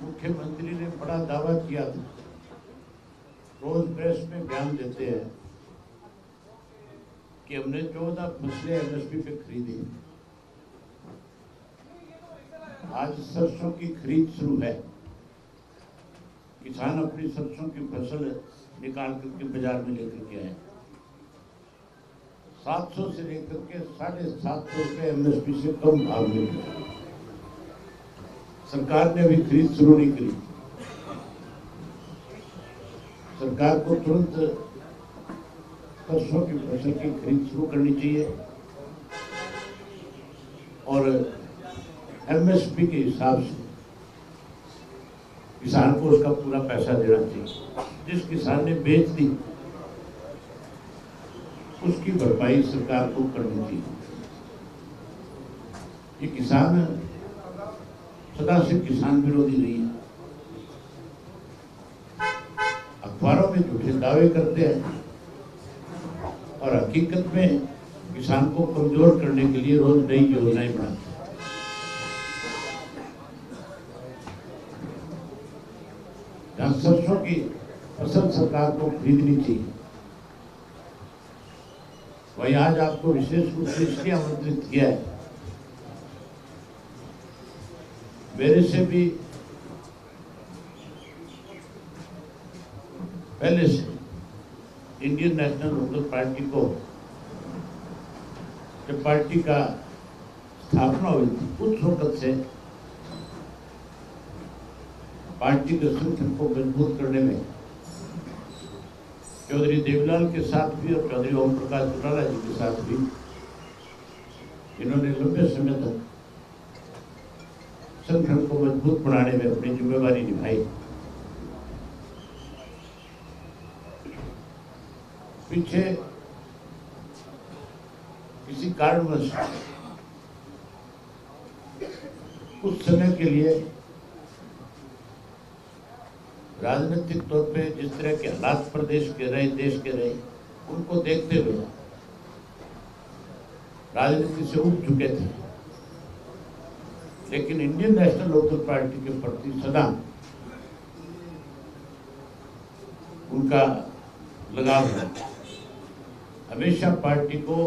मुख्यमंत्री ने बड़ा दावा किया था, रोज प्रेस में बयान देते हैं कि हमने 14 फसलें एमएसपी पे खरीदी। आज सरसों की खरीद शुरू है। किसान अपनी सरसों की फसल निकाल करके बाजार में लेकर के आए। 700 से लेकर के 750 रुपये एमएसपी से कम भाव में। सरकार ने अभी खरीद शुरू नहीं करी। सरकार को तुरंत सरसों की फसल की खरीद शुरू करनी चाहिए और एमएसपी के हिसाब से किसान को उसका पूरा पैसा देना चाहिए। जिस किसान ने बेच दी उसकी भरपाई सरकार को करनी चाहिए। ये किसान सदा से किसान विरोधी नहीं है। अखबारों में झूठे दावे करते हैं और हकीकत में किसान को कमजोर करने के लिए रोज नई योजनाएं बनाते हैं। जहां सरसों की फसल सरकार को खरीदनी चाहिए, वही आज आपको विशेष रूप से इसलिए आमंत्रित किया है। मेरे से भी पहले से इंडियन नेशनल लोकदल पार्टी को जब पार्टी का स्थापना हुई थी उस वक्त से पार्टी के संगठन को मजबूत करने में चौधरी देवीलाल के साथ भी और चौधरी ओम प्रकाश चौटाला जी के साथ भी इन्होंने लंबे समय तक संगठन को मजबूत बनाने में अपनी जिम्मेवारी निभाई। पीछे किसी कारणवश कुछ समय के लिए राजनीतिक तौर पे जिस तरह के हालात प्रदेश के रहे, देश के रहे, उनको देखते हुए राजनीति से उठ चुके थे। लेकिन इंडियन नेशनल लोकदल पार्टी के प्रति सदा उनका लगाव है। हमेशा पार्टी को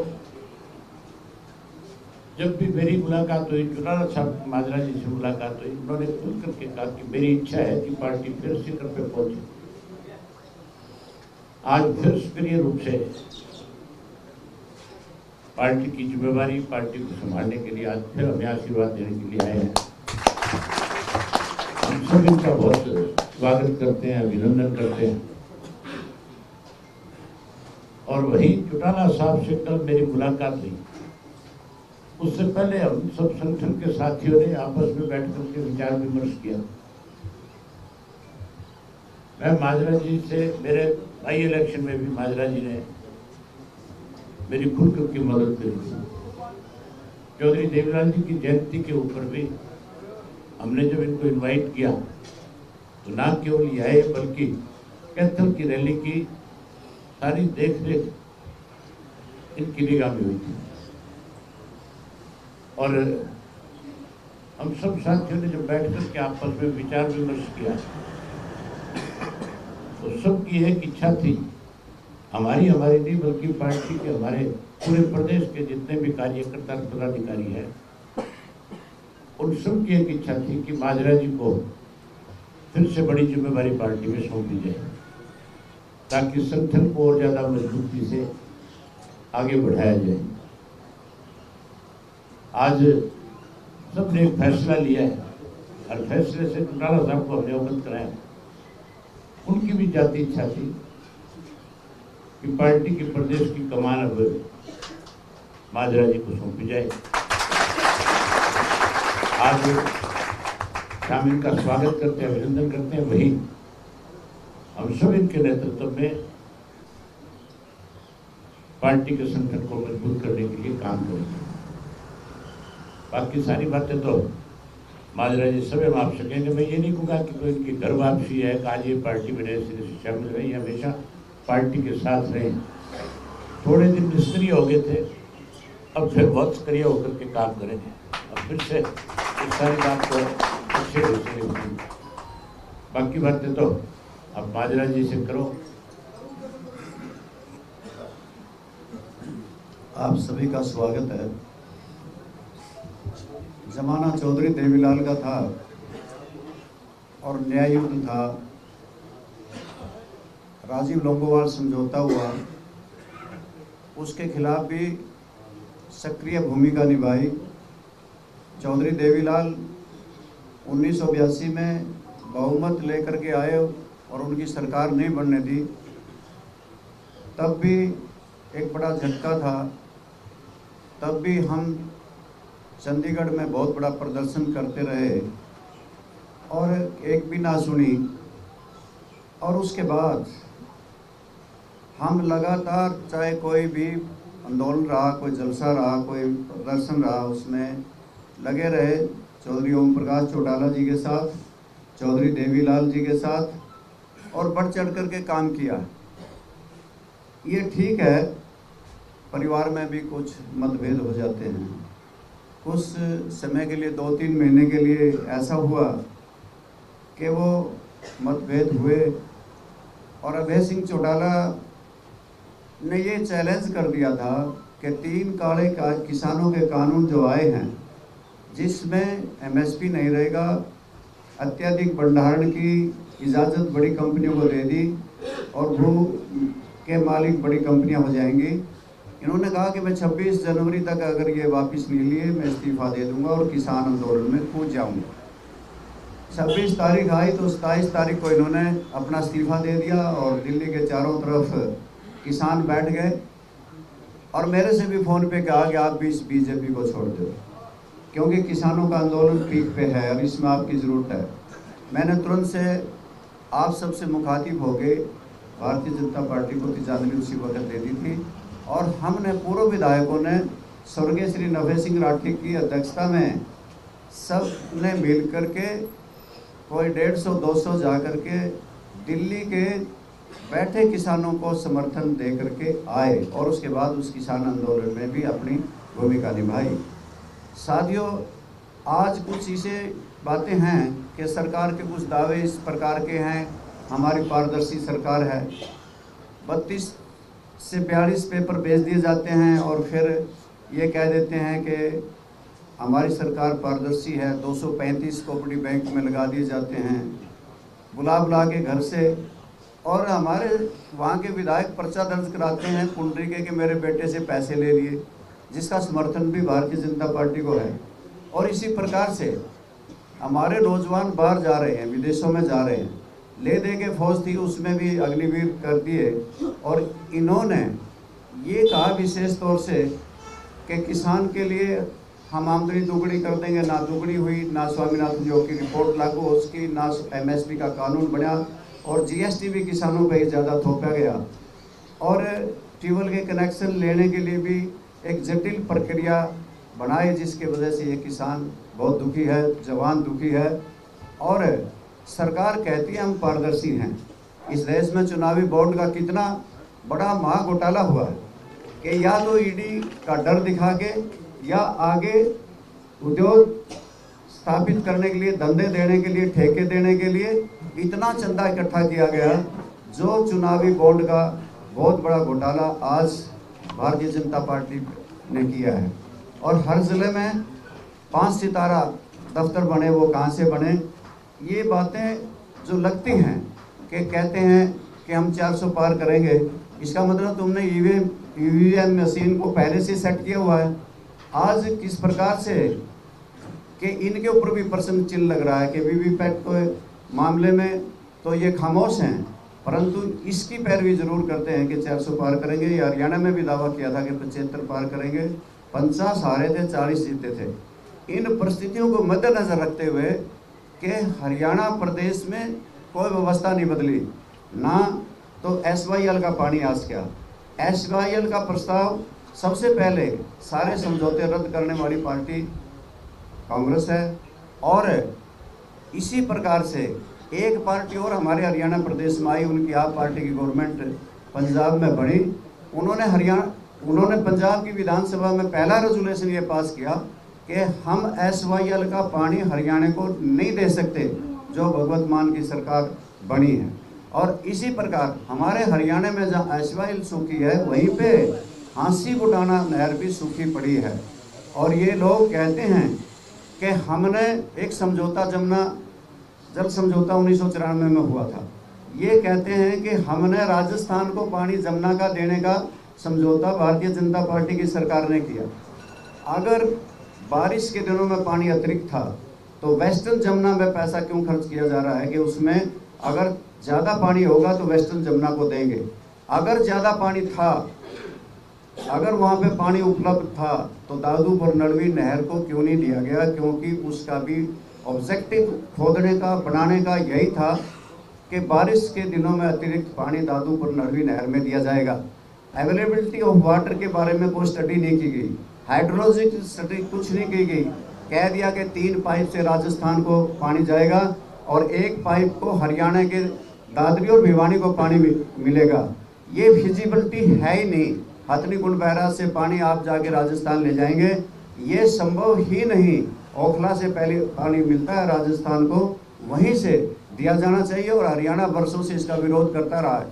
जब भी मेरी मुलाकात हुई, चौटाला साहब माजरा जी से मुलाकात हुई, उन्होंने खुल करके कहा कि मेरी इच्छा है कि पार्टी फिर शिखर पे पहुंचे। आज फिर सक्रिय रूप से पार्टी की जिम्मेवारी, पार्टी को संभालने के लिए आज फिर हमें आशीर्वाद देने के लिए आए हैं। हम सब इनका बहुत स्वागत करते हैं, अभिनंदन करते हैं। और वही चौटाला साहब से कल मेरी मुलाकात हुई। उससे पहले हम सब संगठन के साथियों ने आपस में बैठ करके विचार विमर्श किया। मैं माजरा जी से, मेरे बाई इलेक्शन में भी माजरा जी ने मेरी खुल करके मदद करी थी। चौधरी देवीलाल जी की जयंती के ऊपर भी हमने जब इनको इनवाइट किया तो ना केवल ये आए बल्कि कैथल की रैली की सारी देख रेख इनकी निगाह में हुई थी। और हम सब साथियों ने जब बैठ कर के आपस में विचार विमर्श किया तो सबकी एक इच्छा थी, हमारी नहीं बल्कि पार्टी के, हमारे पूरे प्रदेश के जितने भी कार्यकर्ता पदाधिकारी हैं, उन सब की एक इच्छा थी कि माजरा जी को फिर से बड़ी जिम्मेवारी पार्टी में सौंप दी जाए ताकि संगठन को और ज्यादा मजबूती से आगे बढ़ाया जाए। आज सबने एक फैसला लिया है और फैसले से चौटाला साहब को हमने अवगत कराया। उनकी भी जाती इच्छा थी कि पार्टी की प्रदेश की कमान अब माजरा जी को सौंपी जाए। आज हम इनका स्वागत करते हैं, अभिनंदन करते हैं। वही हम सब इनके नेतृत्व में पार्टी के संगठन को मजबूत करने के लिए काम करेंगे। बाकी सारी बातें तो माजरा जी सब हम आप सकेंगे। मैं ये नहीं कहूँगा कि कोई इनकी घर वापसी है, आज ये पार्टी में नए सिरे से शामिल रही, हमेशा पार्टी के साथ रहे। थोड़े दिन निष्क्रिय हो गए थे, अब फिर बहुत सक्रिय होकर के काम करेंगे। अब फिर से इस सारी बात को अच्छे ढंग से बाकी बातें तो अब माजरा जी से करो। आप सभी का स्वागत है। जमाना चौधरी देवीलाल का था और न्याय युद्ध था, राजीव लोंगोवाल समझौता हुआ, उसके खिलाफ भी सक्रिय भूमिका निभाई। चौधरी देवीलाल 1982 में बहुमत लेकर के आए और उनकी सरकार नहीं बनने दी। तब भी एक बड़ा झटका था, तब भी हम चंडीगढ़ में बहुत बड़ा प्रदर्शन करते रहे और एक भी ना सुनी। और उसके बाद हम लगातार, चाहे कोई भी आंदोलन रहा, कोई जलसा रहा, कोई प्रदर्शन रहा, उसमें लगे रहे। चौधरी ओम प्रकाश चौटाला जी के साथ, चौधरी देवीलाल जी के साथ, और बढ़ चढ़ कर के काम किया। ये ठीक है, परिवार में भी कुछ मतभेद हो जाते हैं। कुछ समय के लिए, 2-3 महीने के लिए ऐसा हुआ कि वो मतभेद हुए और अभय सिंह चौटाला ने ये चैलेंज कर दिया था कि 3 काले किसानों के कानून जो आए हैं, जिसमें एमएसपी नहीं रहेगा, अत्यधिक भंडारण की इजाज़त बड़ी कंपनियों को दे दी और भू के मालिक बड़ी कंपनियां हो जाएंगी। इन्होंने कहा कि मैं 26 जनवरी तक अगर ये वापस नहीं लिए, मैं इस्तीफा दे दूंगा और किसान आंदोलन में कूद जाऊंगा। 26 तारीख आई तो 27 तारीख को इन्होंने अपना इस्तीफा दे दिया और दिल्ली के चारों तरफ किसान बैठ गए और मेरे से भी फ़ोन पे कहा कि आप भी इस बीजेपी को छोड़ दो, क्योंकि किसानों का आंदोलन पीक पे है और इसमें आपकी ज़रूरत है। मैंने तुरंत से आप सबसे मुखातिब होके भारतीय जनता पार्टी को तिजांजलि उसी वक्त दे दी थी और हमने पूर्व विधायकों ने स्वर्गीय श्री नभे सिंह राठी की अध्यक्षता में सब ने मिल करके कोई 150-200 जा कर के दिल्ली के बैठे किसानों को समर्थन दे करके आए और उसके बाद उस किसान आंदोलन में भी अपनी भूमिका निभाई। साथियों, आज कुछ ऐसे बातें हैं कि सरकार के कुछ दावे इस प्रकार के हैं, हमारी पारदर्शी सरकार है, 32 से 42 पेपर भेज दिए जाते हैं और फिर ये कह देते हैं कि हमारी सरकार पारदर्शी है। 235 कोऑपरेटिव बैंक में लगा दिए जाते हैं बुला के घर से, और हमारे वहाँ के विधायक पर्चा दर्ज कराते हैं पुंडरीके के मेरे बेटे से पैसे ले लिए, जिसका समर्थन भी भारतीय जनता पार्टी को है। और इसी प्रकार से हमारे नौजवान बाहर जा रहे हैं, विदेशों में जा रहे हैं, ले दे के फौज थी उसमें भी अग्निवीर कर दिए। और इन्होंने ये कहा विशेष तौर से कि किसान के लिए हम आमदनी दोगुनी कर देंगे, ना दोगुनी हुई, ना स्वामीनाथन योग की रिपोर्ट लागू उसकी, ना एमएसपी का कानून बना और जीएसटी भी किसानों पर ज़्यादा थोपा गया। और ट्यूबवेल के कनेक्शन लेने के लिए भी एक जटिल प्रक्रिया बनाई, जिसके वजह से ये किसान बहुत दुखी है, जवान दुखी है। और सरकार कहती है हम पारदर्शी हैं। इस देश में चुनावी बॉन्ड का कितना बड़ा महा घोटाला हुआ है कि या तो ईडी का डर दिखा के या आगे उद्योग स्थापित करने के लिए, धंधे देने के लिए, ठेके देने के लिए इतना चंदा इकट्ठा किया गया, जो चुनावी बॉन्ड का बहुत बड़ा घोटाला आज भारतीय जनता पार्टी ने किया है। और हर ज़िले में 5 सितारा दफ्तर बने, वो कहाँ से बने? ये बातें जो लगती हैं कि कहते हैं कि हम 400 पार करेंगे, इसका मतलब तुमने ईवीएम मशीन को पहले से सेट किया हुआ है। आज किस प्रकार से कि इनके ऊपर भी प्रश्न चिन्ह लग रहा है कि वीवीपैट के मामले में तो ये खामोश हैं, परंतु इसकी पैरवी जरूर करते हैं कि 400 पार करेंगे। या हरियाणा में भी दावा किया था कि 75 पार करेंगे, 50 हारे थे, 40 जीते थे। इन परिस्थितियों को मद्देनजर रखते हुए कि हरियाणा प्रदेश में कोई व्यवस्था नहीं बदली, ना तो एसवाईएल का पानी आज क्या, एसवाईएल का प्रस्ताव सबसे पहले सारे समझौते रद्द करने वाली पार्टी कांग्रेस है। और इसी प्रकार से एक पार्टी और हमारे हरियाणा प्रदेश में आई, उनकी आप पार्टी की गवर्नमेंट पंजाब में बनी। उन्होंने पंजाब की विधानसभा में पहला रेजोल्यूशन ये पास किया कि हम एसवाईएल का पानी हरियाणा को नहीं दे सकते, जो भगवत मान की सरकार बनी है। और इसी प्रकार हमारे हरियाणा में जहाँ ऐशवाइल सूखी है, वहीं पे हांसी बुटाना नहर भी सूखी पड़ी है। और ये लोग कहते हैं कि हमने एक समझौता, जमुना जल समझौता 1994 में हुआ था। ये कहते हैं कि हमने राजस्थान को पानी जमुना का देने का समझौता भारतीय जनता पार्टी की सरकार ने किया। अगर बारिश के दिनों में पानी अतिरिक्त था तो वेस्टर्न जमुना में पैसा क्यों खर्च किया जा रहा है कि उसमें अगर ज़्यादा पानी होगा तो वेस्टर्न जमुना को देंगे। अगर ज़्यादा पानी था, अगर वहाँ पे पानी उपलब्ध था तो दादूपुर नलवी नहर को क्यों नहीं दिया गया? क्योंकि उसका भी ऑब्जेक्टिव खोदने का, बनाने का यही था कि बारिश के दिनों में अतिरिक्त पानी दादूपुर नलवी नहर में दिया जाएगा। अवेलेबिलिटी ऑफ वाटर के बारे में कोई स्टडी नहीं की गई, हाइड्रोलॉजिक स्टडी कुछ नहीं की गई। कह दिया कि 3 पाइप से राजस्थान को पानी जाएगा और 1 पाइप को हरियाणा के दादरी और भिवानी को पानी मिलेगा। ये फिजिबिलिटी है ही नहीं। हथनी कुंड बैराज से पानी आप जाके राजस्थान ले जाएंगे, ये संभव ही नहीं। ओखला से पहले पानी मिलता है राजस्थान को, वहीं से दिया जाना चाहिए। और हरियाणा वर्षों से इसका विरोध करता रहा है।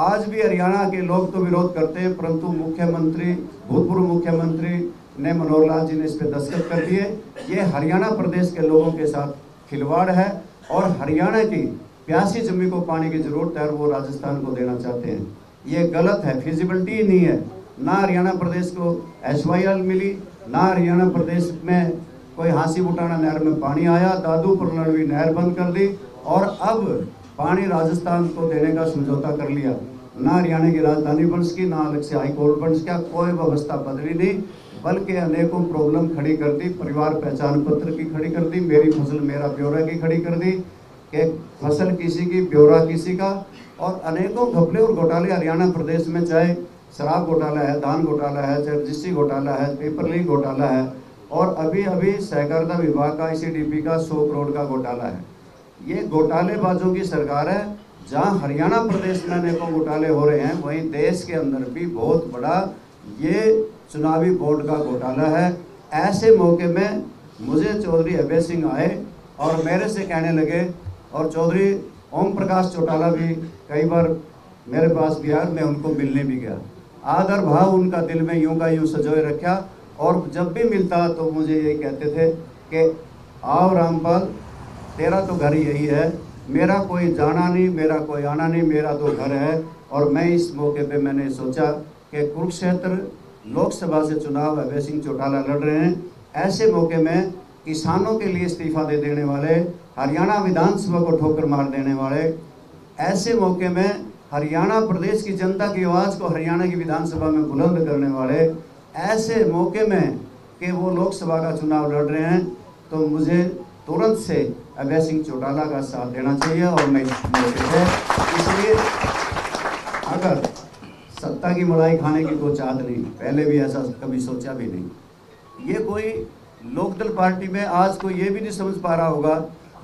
आज भी हरियाणा के लोग तो विरोध करते हैं, परंतु मुख्यमंत्री, भूतपूर्व मुख्यमंत्री ने, मनोहर लाल जी ने इस पर दस्तखत कर दिए। ये हरियाणा प्रदेश के लोगों के साथ खिलवाड़ है और हरियाणा की प्यासी जमीन को पानी की जरूरत है और वो राजस्थान को देना चाहते हैं। ये गलत है, फिजिबिलिटी नहीं है। ना हरियाणा प्रदेश को एसवाईएल मिली, ना हरियाणा प्रदेश में कोई हांसी बुटाना नहर में पानी आया। दादूपुर नलवी नहर बंद कर दी और अब पानी राजस्थान को देने का समझौता कर लिया। ना हरियाणा की राजधानी बन सकी, ना अलग से हाई कोर्ट बन सका, कोई व्यवस्था बदली नहीं, बल्कि अनेकों प्रॉब्लम खड़ी कर दी। परिवार पहचान पत्र की खड़ी कर दी, मेरी फसल मेरा ब्यौरा की खड़ी कर दी कि फसल किसी की, ब्यौरा किसी का। और अनेकों घपले और घोटाले हरियाणा प्रदेश में, चाहे शराब घोटाला है, धान घोटाला है, चाहे रजिस्ट्री घोटाला है, पेपर लीक घोटाला है, और अभी अभी सहकारिता विभाग का, ICDP का 100 करोड़ का घोटाला है। ये घोटालेबाजों की सरकार है। जहां हरियाणा प्रदेश में अनेकों घोटाले हो रहे हैं, वहीं देश के अंदर भी बहुत बड़ा ये चुनावी बोर्ड का घोटाला है। ऐसे मौके में मुझे चौधरी अभय सिंह आए और मेरे से कहने लगे, और चौधरी ओम प्रकाश चौटाला भी कई बार मेरे पास गया, मैं उनको मिलने भी गया। आदर भाव उनका दिल में यूं का यूं सजोए रखा, और जब भी मिलता तो मुझे यही कहते थे कि आओ रामपाल, तेरा तो घर यही है, मेरा कोई जाना नहीं, मेरा कोई आना नहीं, मेरा तो घर है। और मैं इस मौके पे मैंने सोचा कि कुरुक्षेत्र लोकसभा से चुनाव अभय सिंह चौटाला लड़ रहे हैं। ऐसे मौके में किसानों के लिए इस्तीफा दे देने वाले, हरियाणा विधानसभा को ठोकर मार देने वाले, ऐसे मौके में हरियाणा प्रदेश की जनता की आवाज़ को हरियाणा की विधानसभा में बुलंद करने वाले, ऐसे मौके में कि वो लोकसभा का चुनाव लड़ रहे हैं, तो मुझे तुरंत से अभय सिंह चौटाला का साथ देना चाहिए। और मैं इस मौके पे, इसलिए अगर सत्ता की मलाई खाने की कोई चाहत नहीं, पहले भी ऐसा कभी सोचा भी नहीं। ये कोई लोकदल पार्टी में आज कोई ये भी नहीं समझ पा रहा होगा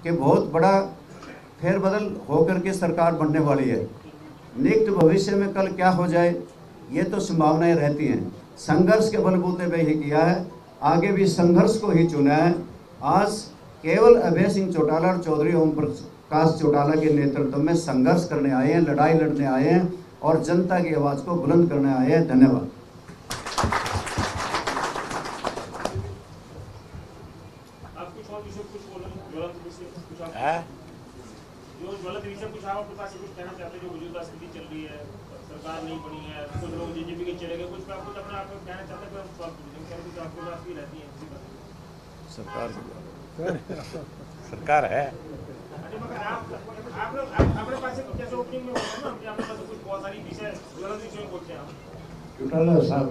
कि बहुत बड़ा फेरबदल होकर के सरकार बनने वाली है। निकट भविष्य में कल क्या हो जाए, ये तो संभावनाएं रहती हैं। संघर्ष के बलबूते पे ही किया है, आगे भी संघर्ष को ही चुना है। आज केवल अभय सिंह चौटाला और चौधरी ओम प्रकाश चौटाला के नेतृत्व में संघर्ष करने आए हैं, लड़ाई लड़ने आए हैं और जनता की आवाज़ को बुलंद करने आए हैं। धन्यवाद। ज्वलंत विषय कुछ आप कुछ कहना चाहते हैं? जो मौजूदा स्थिति चल रही है, सरकार नहीं बनी है, कुछ लोग JJP के चले गए, कुछ पे आप कुछ अपना आप कहना चाहते हैं? कुछ आपको बात की रहती है सरकार है। आप अपने पास कैसे ओपनिंग में होता है ना, अपने पास कुछ बहुत सारी विषय, ज्वलंत विषय बोलते हैं आप। चौटाला साहब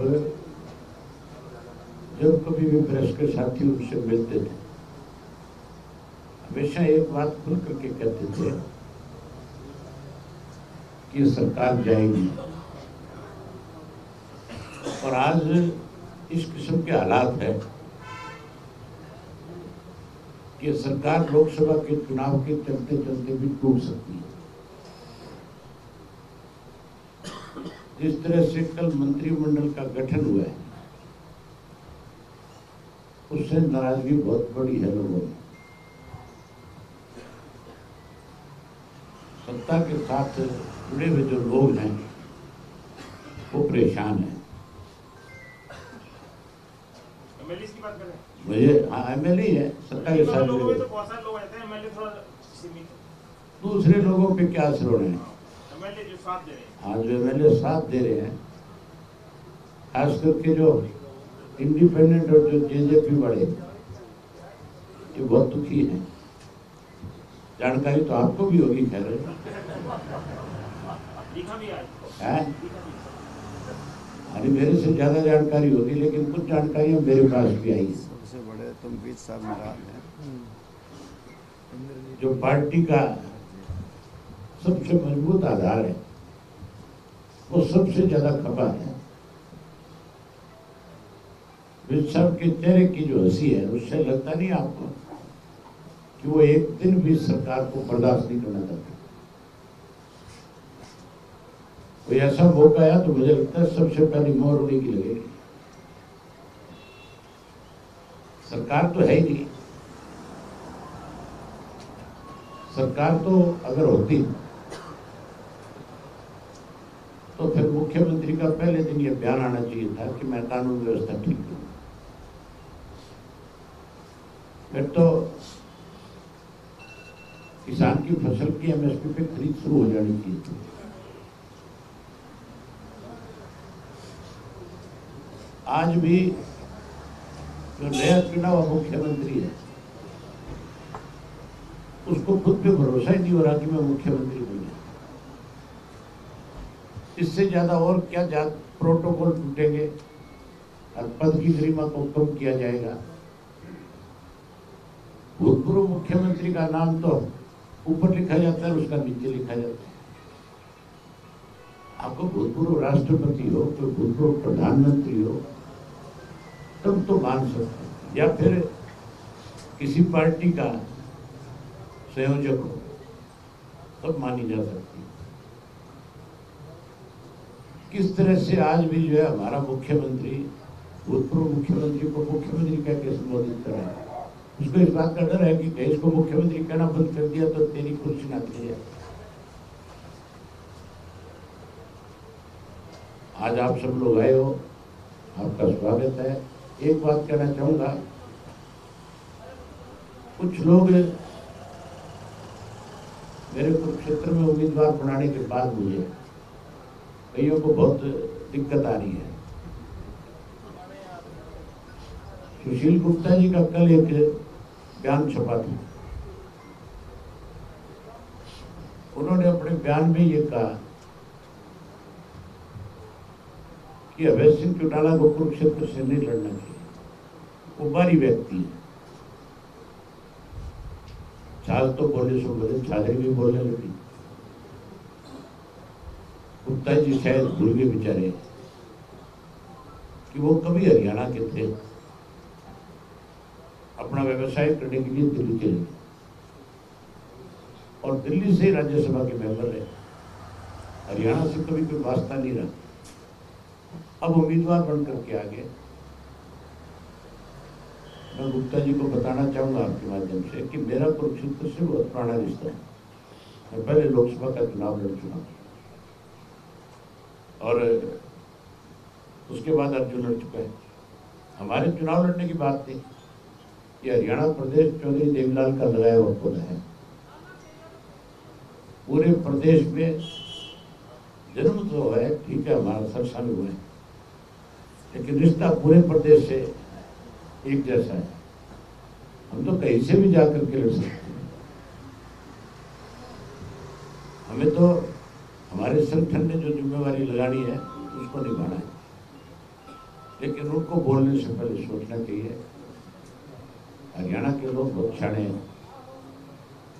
जब कभी भी प्रेस के साथी उनसे मिलते थे, हमेशा एक बात खुल करके कहते थे कि सरकार जाएगी। और आज इस किस्म के हालात है कि सरकार लोकसभा के चुनाव के चलते चलते भी टूट सकती है। जिस तरह से कल मंत्रिमंडल का गठन हुआ है, उससे नाराजगी बहुत बड़ी है लोगों में। सत्ता के साथ जुड़े हुए जो लोग हैं वो परेशान हैं। एमएलए की बात करें, मुझे हाँ एमएलए है सत्ता के साथ लोगों जुड़े में तो हुए। बहुत सारे लोग रहते हैं, एमएलए थोड़ा सीमित है। दूसरे लोगों पे क्या असर हो रहे हैं? एमएलए जो साथ दे रहे हैं, हाँ, जो एमएलए साथ दे रहे हैं, खास करके जो इंडिपेंडेंट और जो जेजेपी वाले, ये बहुत दुखी हैं। जानकारी तो आपको भी होगी खैर, लिखा भी आज है? अरे मेरे से ज्यादा जानकारी होगी, लेकिन कुछ जानकारियां मेरे पास भी आई हैं। सबसे बड़े तुम बीच साहब नाराज हैं। जो पार्टी का सबसे मजबूत आधार है, वो सबसे ज्यादा खपा है। विज साहब के चेहरे की जो हंसी है, उससे लगता नहीं आपको कि वो एक दिन भी सरकार को बर्दाश्त नहीं करना चाहते। कोई ऐसा मौका आया तो मुझे लगता है सबसे पहले मोहर उन्हीं की लगेगी। सरकार तो है ही नहीं। सरकार तो अगर होती तो फिर मुख्यमंत्री का पहले दिन ये बयान आना चाहिए था कि मैं कानून व्यवस्था ठीक करूं। फिर तो किसान की फसल की एमएसपी पे खरीद शुरू हो जानी चाहिए थी। आज भी जो नया चुना हुआ मुख्यमंत्री है, उसको खुद पे भरोसा ही नहीं हो रहा कि मैं मुख्यमंत्री बन गया। इससे ज्यादा और क्या प्रोटोकॉल टूटेंगे और पद की गरिमा को कम किया जाएगा। भूतपूर्व मुख्यमंत्री का नाम तो ऊपर लिखा जाता है, उसका नीचे लिखा जाता है। आपको भूतपूर्व राष्ट्रपति हो, कोई भूतपूर्व प्रधानमंत्री हो, तब तो मान सकते हैं, या फिर किसी पार्टी का संयोजक हो, तब मानी जा सकती है। किस तरह से आज भी जो है हमारा मुख्यमंत्री भूतपूर्व मुख्यमंत्री को मुख्यमंत्री कह के संबोधित कर रहा है। उसको इस बात का डर है कि कहीं इसको मुख्यमंत्री कहना बंद कर दिया तो तेरी कुर्सी ना चली जाए। आज आप सब लोग आए हो, आपका स्वागत है। एक बात कहना चाहूंगा, कुछ लोग मेरे कुरुक्षेत्र में उम्मीदवार बनाने के बाद मुझे कईयों को बहुत दिक्कत आ रही है। सुशील गुप्ता जी का कल एक बयान छपा था। उन्होंने अपने बयान में ये कहा कि अभय सिंह चौटाला को कुरुक्षेत्र से नहीं लड़ना चाहिए, वो बारी व्यक्ति है। छाछ तो बोले सो बोले, छाछड़ी भी बोलने लगी। गुप्ता जी शायद भूल गए बेचारे कि वो कभी हरियाणा के थे, अपना व्यवसाय करने के लिए दिल्ली चले गए और दिल्ली से राज्यसभा के मेंबर रहे। हरियाणा से कभी कोई वास्ता नहीं रहा। अब उम्मीदवार बनकर के आ गए। मैं गुप्ता जी को बताना चाहूंगा आपके माध्यम से कि मेरा कुरुक्षेत्र से बहुत पुराना रिश्ता है। मैं पहले लोकसभा का चुनाव लड़ चुका और उसके बाद अर्जुन लड़ चुका है। हमारे चुनाव लड़ने की बात थी। ये हरियाणा प्रदेश चौधरी देवीलाल का लगाया हुआ पौधा है। पूरे प्रदेश में जन्म तो है, ठीक है, हमारा 7 साल हुआ है, लेकिन रिश्ता पूरे प्रदेश से एक जैसा है। हम तो कहीं से भी जाकर के लड़ सकते हैं। हमें तो हमारे संगठन ने जो जिम्मेवारी लगानी है उसको निभाना है, लेकिन उनको बोलने से पहले सोचना चाहिए। हरियाणा के लोग बहुत शाणे हैं।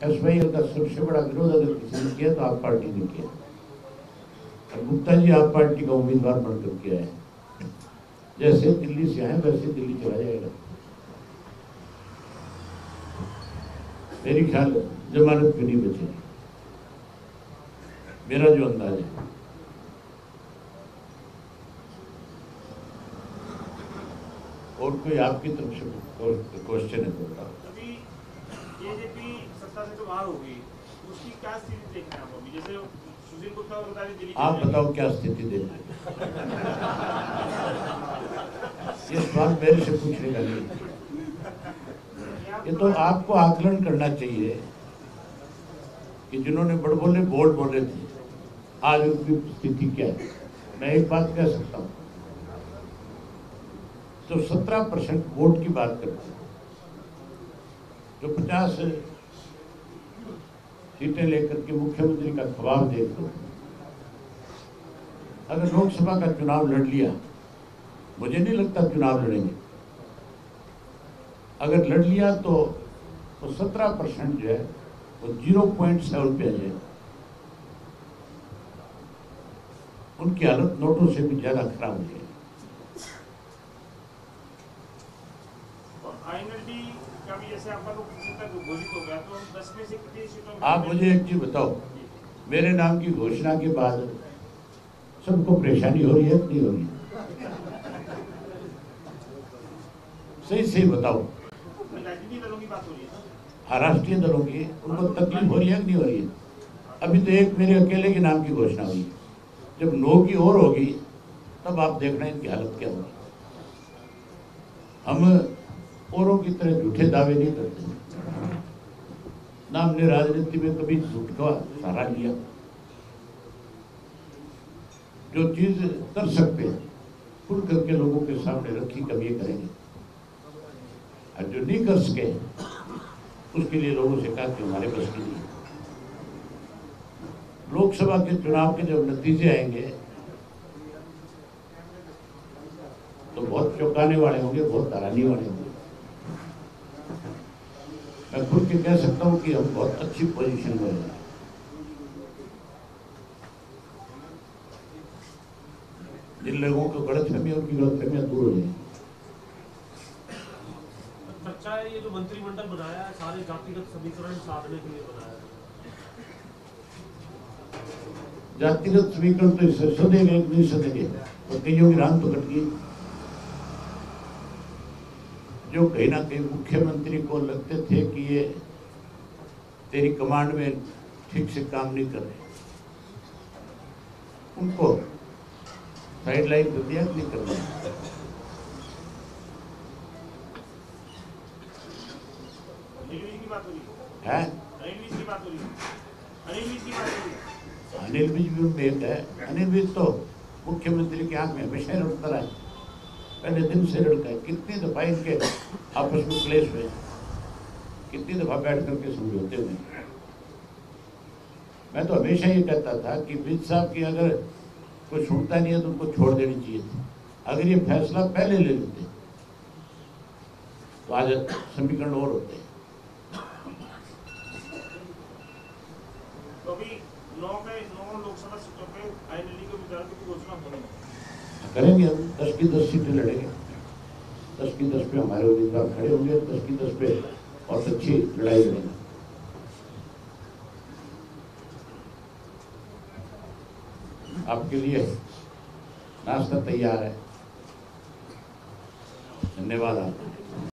एसवाईएल का सबसे बड़ा विरोध अगर किसी ने किया तो आप पार्टी ने किया। और गुप्ता जी आप पार्टी का उम्मीदवार बनकर के आए। जैसे दिल्ली से आए वैसे दिल्ली चला जाएगा। मेरी ख्याल जमानत भी नहीं बचेगी, मेरा जो अंदाज है। और कोई आपकी तरफ से क्वेश्चन है तो बताओ। अभी बीजेपी सत्ता से तो बाहर हो गई, उसकी क्या स्थिति देख रहे हैं आप अभी? जैसे सुशील गुप्ता को बता रहे दिल्ली आप बताओ क्या स्थिति देख रहे हैं? ये सवाल मेरे से पूछने का नहीं। ये तो आपको आकलन करना चाहिए कि जिन्होंने बड़बोले बोल बोले थे आज उनकी स्थिति क्या है। मैं एक बात कह सकता हूँ, जो 17% वोट की बात करते हैं, जो 50 सीटें लेकर के मुख्यमंत्री का ख्वाब देखते हैं, अगर लोकसभा का चुनाव लड़ लिया, मुझे नहीं लगता चुनाव लड़ेंगे, अगर लड़ लिया तो 17% जो है वो 0.7 पे आ जाए। उनकी हालत नोटों से भी ज्यादा खराब हो जाएगी। आईएनएलडी का भी जैसे आपका लोग घोषित हो गया तो 10 में से कितनी सीटों में? आप मुझे एक चीज बताओ, मेरे नाम की घोषणा के बाद सबको परेशानी हो रही है नहीं हो रही है? सही सही बताओ। राजनीतिक दलों की बात हो रही है ना? हाँ, राष्ट्रीय दलों की उनको तकलीफ हो रही है कि नहीं हो रही है? अभी तो एक मेरे अकेले के नाम की घोषणा हुई, जब 9 की और होगी तब आप देखना इनकी हालत क्या होगी। हम औरों की तरह झूठे दावे नहीं करते, ना हमने राजनीति में कभी झूठ का सहारा लिया। जो चीज कर सकते हैं खुल करके लोगों के सामने रखी, कभी ये करेंगे, और जो नहीं कर सके उसके लिए लोगों से कहा कि हमारे बस की नहीं। लोकसभा के चुनाव के जब नतीजे आएंगे तो बहुत चौंकाने वाले होंगे, बहुत हैरानी वाले होंगे। मैं खुद के कह सकता हूं कि हम बहुत अच्छी पोजीशन में हैं। जिन लोगों को गलतफहमी, उनकी गलतफहमियां दूर हो जाएंगी। अच्छा है, ये जो मंत्रिमंडल बनाया है सारे जातिगत समीकरण साधने के लिए बनाया है। जातिगत समीकरण तो इसे सदेंगे नहीं सदेंगे, और कईयों की रान तो कट गई। जो कहीं ना कहीं मुख्यमंत्री को लगते थे कि ये तेरी कमांड में ठीक से काम नहीं कर रहे, उनको साइडलाइन कर दिया, नहीं कर दिया। है अनिल विज भी उनमें एक है। अनिल विज तो मुख्यमंत्री के आंख में हमेशा लड़ता रहा है, पहले दिन से लड़का है। कितनी दफा इनके आपस में क्लेश हुए, कितनी दफा बैठ करके समझौते हुए। मैं तो हमेशा ये कहता था कि विज साहब की अगर कोई सुनता नहीं है तो उनको छोड़ देनी चाहिए थी। अगर ये फैसला पहले ले लेते तो आज समीकरण और होते हैं। तो अभी 9 लोकसभा सीटों पे आईएनएलडी के उम्मीदवारों की घोषणा होनी करेंगे। हम 10 की 10 सीटें लड़ेंगे। 10 की 10 पे हमारे उम्मीदवार खड़े होंगे, 10 की 10 पे बहुत अच्छी लड़ाई लड़ेंगे। आपके लिए नाश्ता तैयार है। धन्यवाद आपका।